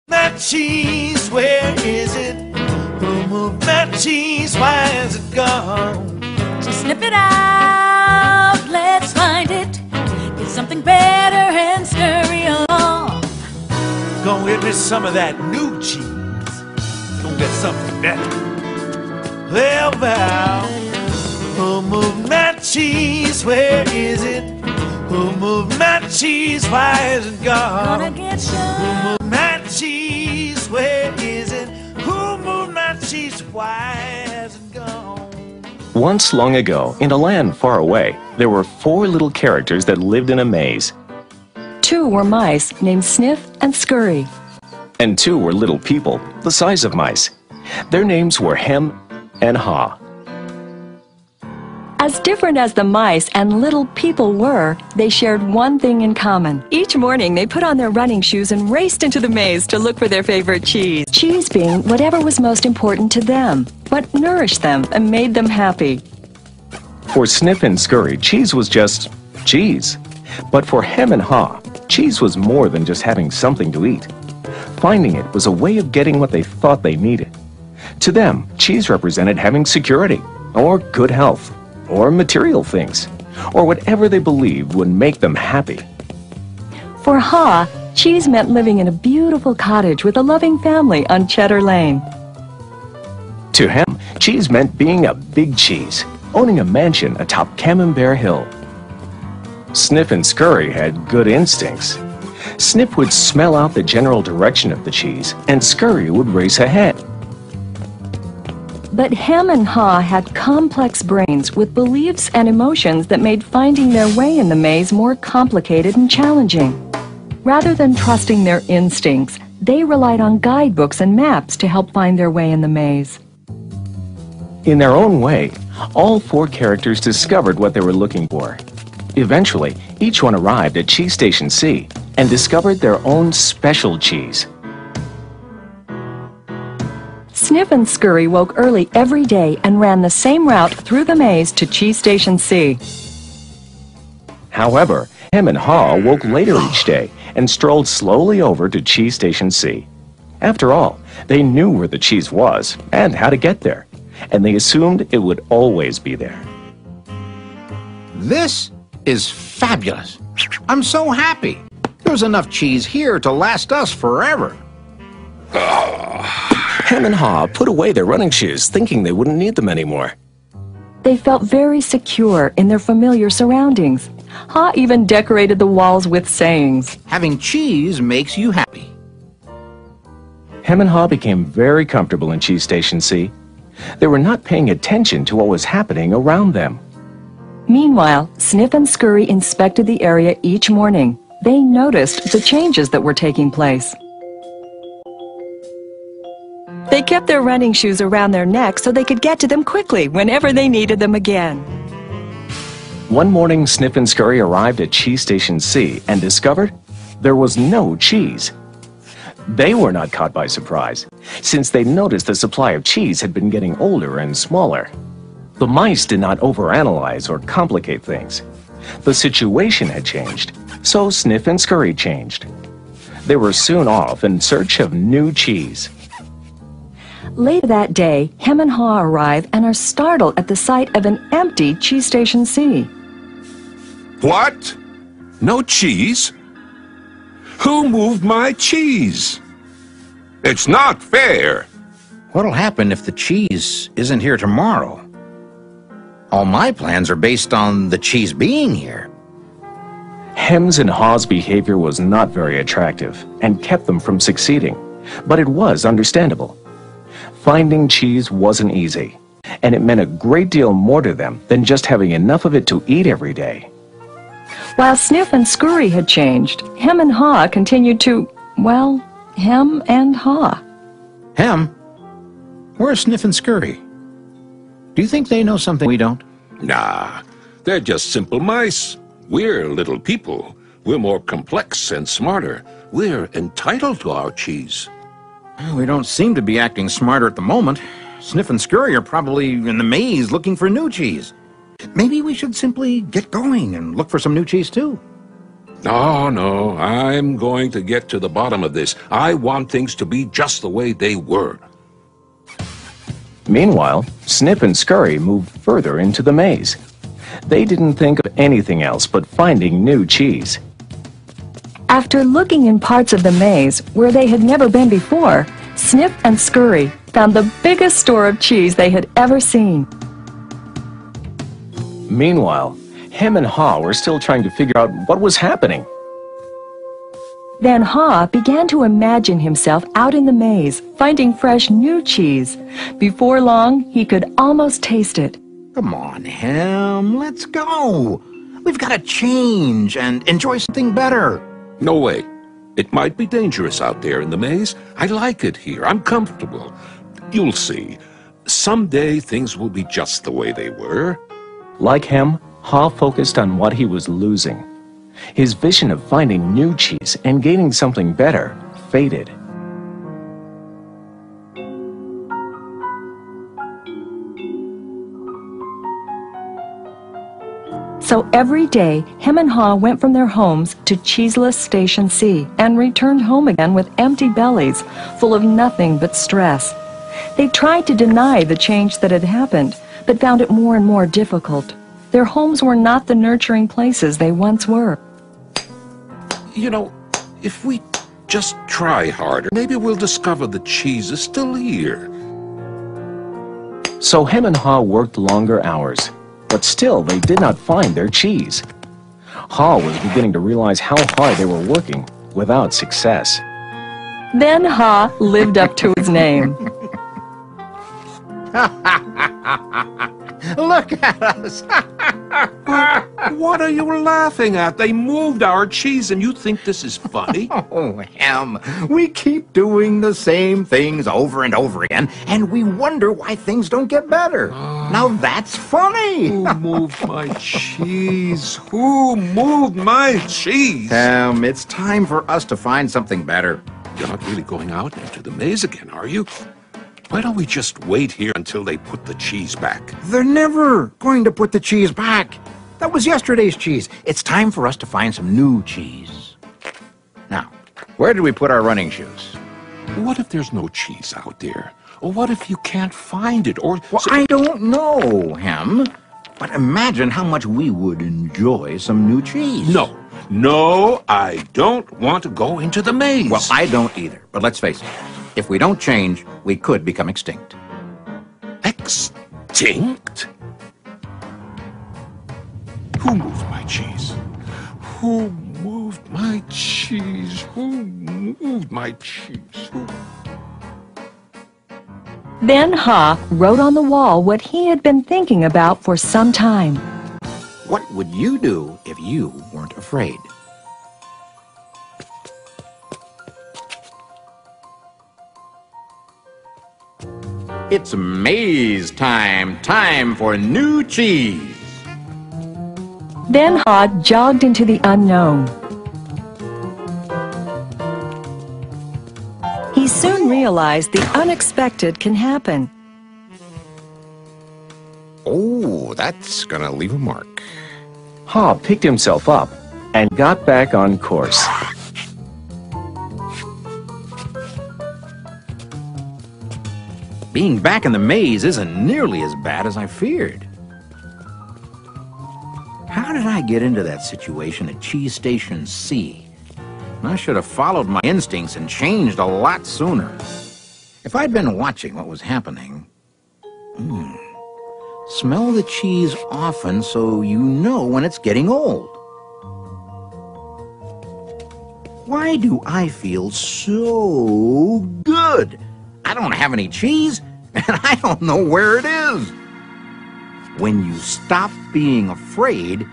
That cheese, where is it? Who moved that cheese? Why is it gone? So sniff it out, let's find it. Get something better and scurry along. Go get me some of that new cheese. Go get something better. Well, who moved that cheese? Where is it? Who moved that cheese? Why is it gone? Gonna get some. Who moved that cheese? Where is it? Who moved that cheese? Why has it gone? Once long ago, in a land far away, there were 4 little characters that lived in a maze. 2 were mice named Sniff and Scurry. And 2 were little people, the size of mice. Their names were Hem and Haw. As different as the mice and little people were, they shared one thing in common. Each morning, they put on their running shoes and raced into the maze to look for their favorite cheese. Cheese being whatever was most important to them, what nourished them and made them happy. For Sniff and Scurry, cheese was just cheese. But for Hem and Haw, cheese was more than just having something to eat. Finding it was a way of getting what they thought they needed. To them, cheese represented having security, or good health, or material things, or whatever they believed would make them happy. For Haw, cheese meant living in a beautiful cottage with a loving family on Cheddar Lane. To Hem, cheese meant being a big cheese, owning a mansion atop Camembert Hill. Sniff and Scurry had good instincts. Sniff would smell out the general direction of the cheese, and Scurry would race ahead. But Hem and Haw had complex brains with beliefs and emotions that made finding their way in the maze more complicated and challenging. Rather than trusting their instincts, they relied on guidebooks and maps to help find their way in the maze. In their own way, all 4 characters discovered what they were looking for. Eventually, each one arrived at Cheese Station C and discovered their own special cheese. Sniff and Scurry woke early every day and ran the same route through the maze to Cheese Station C. However, Hem and Haw woke later each day and strolled slowly over to Cheese Station C. After all, they knew where the cheese was and how to get there, and they assumed it would always be there. This is fabulous. I'm so happy. There's enough cheese here to last us forever. Hem and Haw put away their running shoes, thinking they wouldn't need them anymore. They felt very secure in their familiar surroundings. Haw even decorated the walls with sayings. Having cheese makes you happy. Hem and Haw became very comfortable in Cheese Station C. They were not paying attention to what was happening around them. Meanwhile, Sniff and Scurry inspected the area each morning. They noticed the changes that were taking place. They kept their running shoes around their necks so they could get to them quickly whenever they needed them again. One morning, Sniff and Scurry arrived at Cheese Station C and discovered there was no cheese. They were not caught by surprise, since they noticed the supply of cheese had been getting older and smaller. The mice did not overanalyze or complicate things. The situation had changed, so Sniff and Scurry changed. They were soon off in search of new cheese. Later that day, Hem and Haw arrive and are startled at the sight of an empty Cheese Station C. What? No cheese? Who moved my cheese? It's not fair. What'll happen if the cheese isn't here tomorrow? All my plans are based on the cheese being here. Hem's and Haw's behavior was not very attractive and kept them from succeeding, but it was understandable. Finding cheese wasn't easy, and it meant a great deal more to them than just having enough of it to eat every day. While Sniff and Scurry had changed, Hem and Haw continued to, well, hem and haw. Hem? Where's Sniff and Scurry? Do you think they know something we don't? Nah, they're just simple mice. We're little people. We're more complex and smarter. We're entitled to our cheese. We don't seem to be acting smarter at the moment. Sniff and Scurry are probably in the maze looking for new cheese. Maybe we should simply get going and look for some new cheese too. Oh, no, I'm going to get to the bottom of this. I want things to be just the way they were. Meanwhile, Snip and Scurry moved further into the maze. They didn't think of anything else but finding new cheese. After looking in parts of the maze where they had never been before, Snip and Scurry found the biggest store of cheese they had ever seen. Meanwhile, Hem and Haw were still trying to figure out what was happening. Then Haw began to imagine himself out in the maze, finding fresh new cheese. Before long, he could almost taste it. Come on, Hem, let's go. We've got to change and enjoy something better. No way. It might be dangerous out there in the maze. I like it here. I'm comfortable. You'll see. Someday things will be just the way they were. Like Hem, Haw focused on what he was losing. His vision of finding new cheese and gaining something better faded. So every day, Hem and Haw went from their homes to cheeseless Station C and returned home again with empty bellies, full of nothing but stress. They tried to deny the change that had happened, but found it more and more difficult. Their homes were not the nurturing places they once were. You know, if we just try harder, maybe we'll discover the cheese is still here. So Hem and Haw worked longer hours, but still they did not find their cheese. Haw was beginning to realize how hard they were working without success. Then Haw lived up to his name. Look at us. What are you laughing at? They moved our cheese and you think this is funny? Oh, Hem, we keep doing the same things over and over again, and we wonder why things don't get better. Now that's funny. Who moved my cheese? Who moved my cheese? Hem, it's time for us to find something better. You're not really going out into the maze again, are you? Why don't we just wait here until they put the cheese back? They're never going to put the cheese back. That was yesterday's cheese. It's time for us to find some new cheese. Now, where did we put our running shoes? What if there's no cheese out there? Or what if you can't find it? Or Well, I don't know, Hem. But imagine how much we would enjoy some new cheese. No, I don't want to go into the maze. Well, I don't either. But let's face it. If we don't change, we could become extinct. Extinct? Who moved my cheese? Who moved my cheese? Who moved my cheese? Who? Then Haw wrote on the wall what he had been thinking about for some time. What would you do if you weren't afraid? It's maze time. Time for new cheese. Then Haw jogged into the unknown. He soon realized the unexpected can happen. Oh, that's gonna leave a mark. Haw picked himself up and got back on course. Being back in the maze isn't nearly as bad as I feared. How did I get into that situation at Cheese Station C? I should have followed my instincts and changed a lot sooner. If I'd been watching what was happening... Smell the cheese often so you know when it's getting old. Why do I feel so good? I don't have any cheese, and I don't know where it is. When you stop being afraid,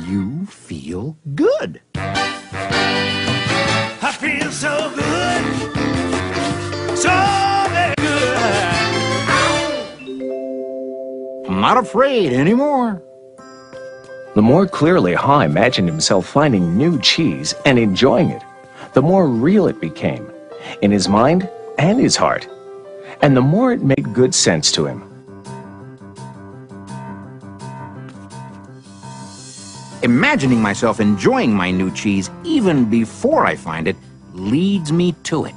you feel good. I feel so good, so very good. I'm not afraid anymore. The more clearly Haw imagined himself finding new cheese and enjoying it, the more real it became, in his mind and his heart, and the more it made good sense to him. Imagining myself enjoying my new cheese even before I find it leads me to it.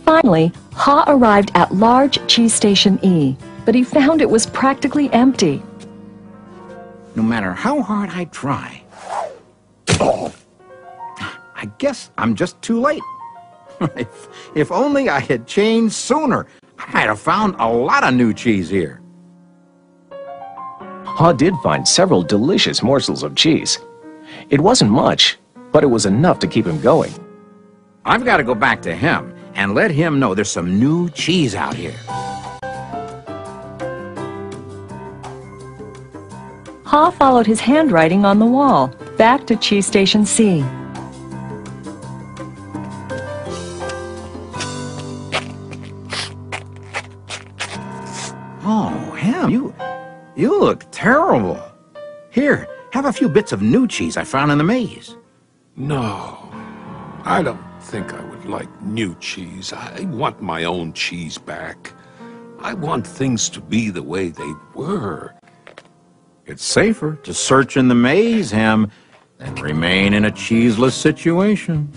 Finally, Ha arrived at large cheese station E, but he found it was practically empty. No matter how hard I try, I guess I'm just too late. if only I had changed sooner, I might have found a lot of new cheese here. Ha did find several delicious morsels of cheese. It wasn't much, but it was enough to keep him going. I've got to go back to him and let him know there's some new cheese out here. Ha followed his handwriting on the wall, back to cheese station C. Oh, Ham, you look terrible. Here, have a few bits of new cheese I found in the maze. No, I don't think I would like new cheese. I want my own cheese back. I want things to be the way they were. It's safer to search in the maze, Ham, than remain in a cheeseless situation.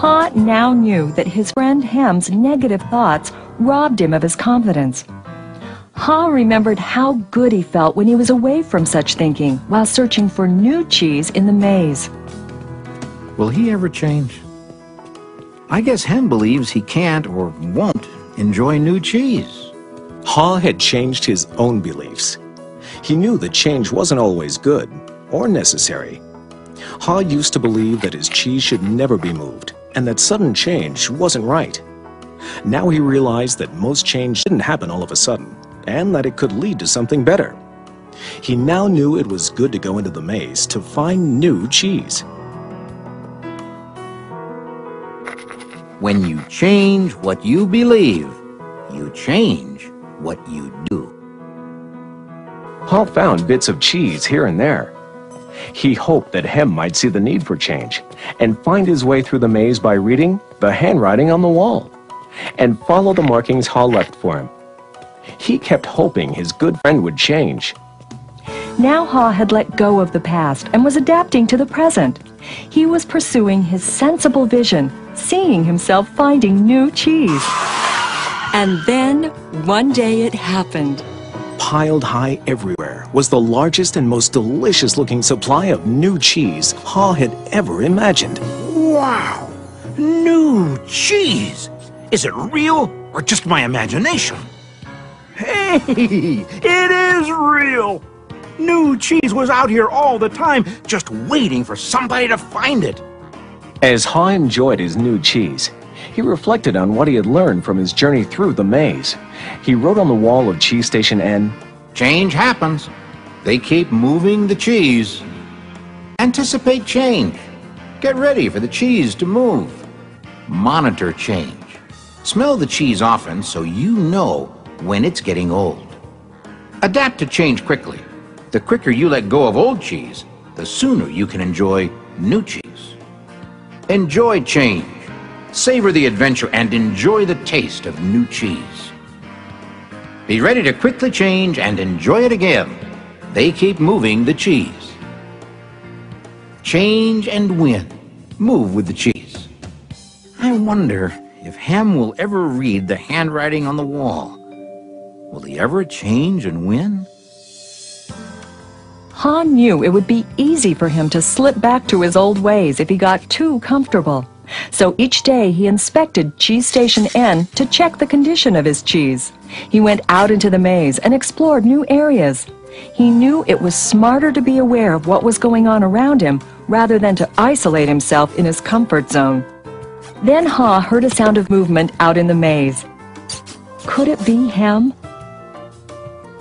Ha now knew that his friend Ham's negative thoughts robbed him of his confidence. Ha remembered how good he felt when he was away from such thinking while searching for new cheese in the maze. Will he ever change? I guess Ham believes he can't or won't enjoy new cheese. Ha had changed his own beliefs. He knew that change wasn't always good or necessary. Ha used to believe that his cheese should never be moved and that sudden change wasn't right. Now he realized that most change didn't happen all of a sudden and that it could lead to something better. He now knew it was good to go into the maze to find new cheese. When you change what you believe, you change what you do. Ha found bits of cheese here and there. He hoped that Hem might see the need for change and find his way through the maze by reading the handwriting on the wall and follow the markings Ha left for him. He kept hoping his good friend would change. Now Ha had let go of the past and was adapting to the present. He was pursuing his sensible vision, seeing himself finding new cheese. And then, one day it happened. Piled high everywhere was the largest and most delicious-looking supply of new cheese Ha had ever imagined. Wow! New cheese! Is it real or just my imagination? Hey! It is real! New cheese was out here all the time, just waiting for somebody to find it. As Ha enjoyed his new cheese, he reflected on what he had learned from his journey through the maze. He wrote on the wall of Cheese Station N, Change happens. They keep moving the cheese. Anticipate change. Get ready for the cheese to move. Monitor change. Smell the cheese often so you know when it's getting old. Adapt to change quickly. The quicker you let go of old cheese, the sooner you can enjoy new cheese. Enjoy change. Savor the adventure and enjoy the taste of new cheese. Be ready to quickly change and enjoy it again. They keep moving the cheese. Change and win. Move with the cheese. I wonder if Ham will ever read the handwriting on the wall. Will he ever change and win? Ha knew it would be easy for him to slip back to his old ways if he got too comfortable. So each day he inspected Cheese Station N to check the condition of his cheese. He went out into the maze and explored new areas. He knew it was smarter to be aware of what was going on around him rather than to isolate himself in his comfort zone. Then Ha heard a sound of movement out in the maze. Could it be Hem?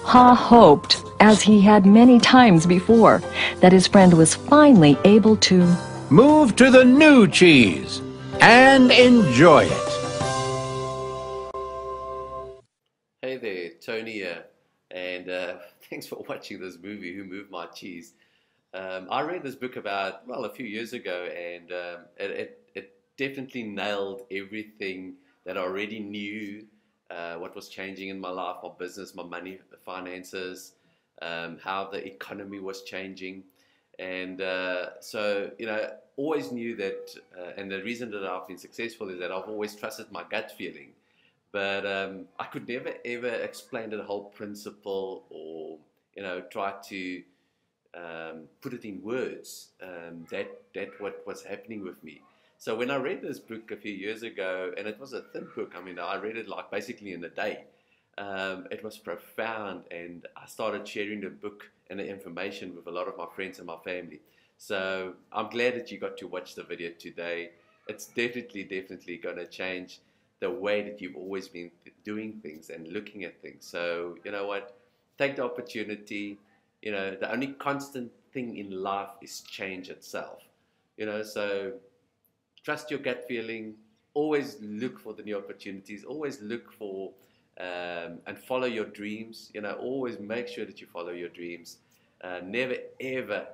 Ha hoped, as he had many times before, that his friend was finally able to move to the new cheese and enjoy it. Hey there, Tony here, and thanks for watching this movie, Who Moved My Cheese? I read this book about, well, a few years ago, and it definitely nailed everything that I already knew, what was changing in my life, my business, my money, the finances, how the economy was changing. And so, always knew that, and the reason that I've been successful is that I've always trusted my gut feeling. But I could never ever explain the whole principle, or try to put it in words. That what was happening with me. So when I read this book a few years ago, and it was a thin book, I mean, I read it like basically in a day. It was profound, and I started sharing the book and the information with a lot of my friends and my family. So I'm glad that you got to watch the video today. It's definitely going to change the way that you've always been doing things and looking at things. So you know what? Take the opportunity. The only constant thing in life is change itself. So trust your gut feeling. Always look for the new opportunities. Always look for and follow your dreams. Always make sure that you follow your dreams. Never, ever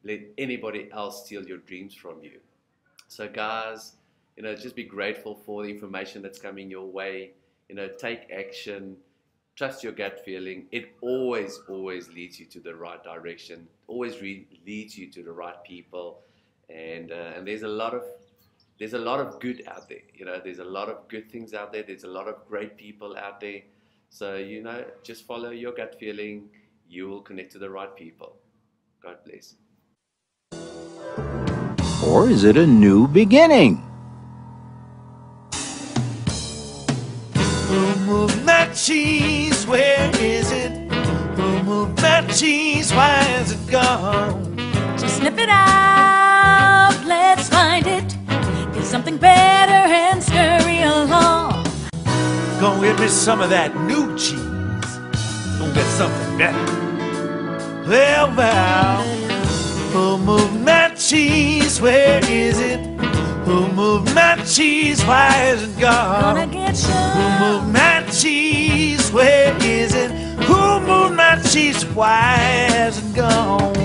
let anybody else steal your dreams from you. So guys, just be grateful for the information that's coming your way. Take action. Trust your gut feeling. It always leads you to the right direction. Always leads you to the right people. And there's a lot of good out there. There's a lot of good things out there. There's a lot of great people out there. So just follow your gut feeling. You will connect to the right people. God bless. Or is it a new beginning? Who moved that cheese? Where is it? Who moved that cheese? Why is it gone? So sniff it out, let's find it. Get something better and scurry along. Gonna get me some of that new cheese. Gonna get something better. Well, who moved that cheese? Where is it? Who moved that cheese? Why is it gone? Gonna get some. Who moved that cheese? Where is it? Who moved that cheese? Why is it gone?